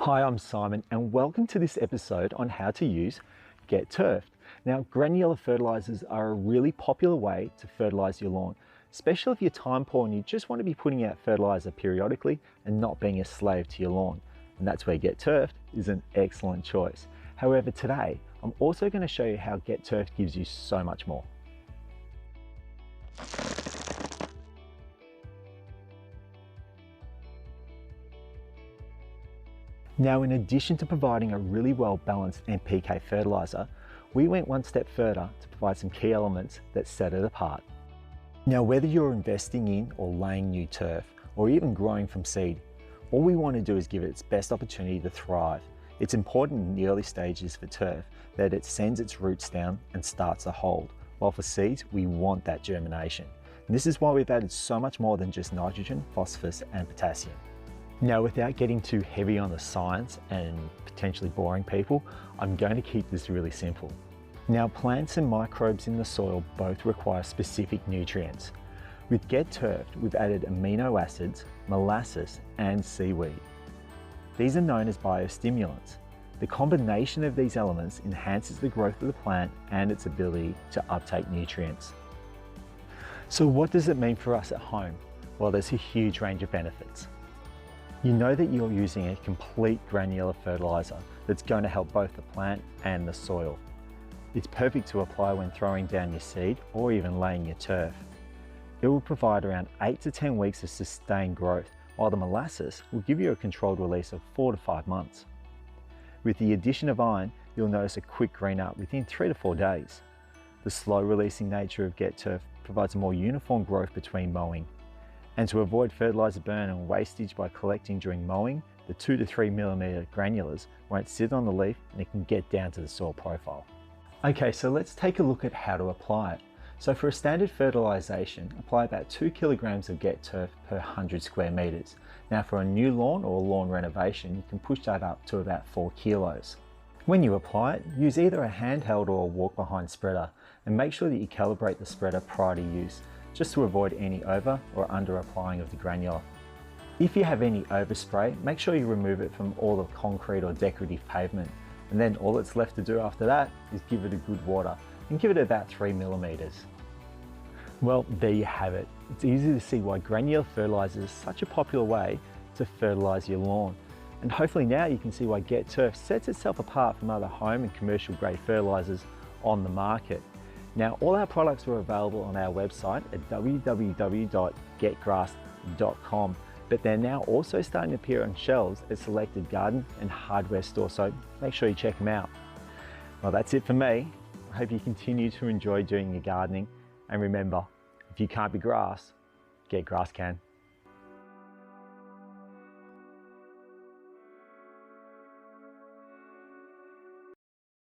Hi, I'm Simon and welcome to this episode on how to use Get Turfed. Now, granular fertilisers are a really popular way to fertilise your lawn, especially if you're time poor and you just want to be putting out fertiliser periodically and not being a slave to your lawn. And that's where Get Turfed is an excellent choice. However, today, I'm also going to show you how Get Turfed gives you so much more. Now, in addition to providing a really well balanced NPK fertiliser, we went one step further to provide some key elements that set it apart. Now, whether you're investing in or laying new turf, or even growing from seed, all we want to do is give it its best opportunity to thrive. It's important in the early stages for turf that it sends its roots down and starts to hold, while for seeds, we want that germination. And this is why we've added so much more than just nitrogen, phosphorus, and potassium. Now, without getting too heavy on the science and potentially boring people, I'm going to keep this really simple. Now, plants and microbes in the soil both require specific nutrients. With Get Turfed, we've added amino acids, molasses, and seaweed. These are known as biostimulants. The combination of these elements enhances the growth of the plant and its ability to uptake nutrients. So what does it mean for us at home? Well, there's a huge range of benefits. You know that you're using a complete granular fertiliser that's going to help both the plant and the soil. It's perfect to apply when throwing down your seed or even laying your turf. It will provide around 8 to 10 weeks of sustained growth, while the molasses will give you a controlled release of 4 to 5 months. With the addition of iron, you'll notice a quick green up within 3 to 4 days. The slow releasing nature of Get Turfed provides a more uniform growth between mowing. And to avoid fertiliser burn and wastage by collecting during mowing, the 2 to 3 millimetre granulars won't sit on the leaf and it can get down to the soil profile. Okay, so let's take a look at how to apply it. So for a standard fertilisation, apply about 2 kilograms of Get Turfed per 100 square metres. Now for a new lawn or lawn renovation, you can push that up to about 4 kilos. When you apply it, use either a handheld or a walk-behind spreader and make sure that you calibrate the spreader prior to use, just to avoid any over or under applying of the granular. If you have any overspray, make sure you remove it from all the concrete or decorative pavement, and then all that's left to do after that is give it a good water and give it about 3 millimetres. Well, there you have it. It's easy to see why granular fertiliser is such a popular way to fertilise your lawn. And hopefully now you can see why Get Turfed sets itself apart from other home and commercial grade fertilisers on the market. Now, all our products are available on our website at www.getgrass.com, but they're now also starting to appear on shelves at selected garden and hardware stores, so make sure you check them out. Well, that's it for me. I hope you continue to enjoy doing your gardening, and remember, if you can't be grass, Get Grass can.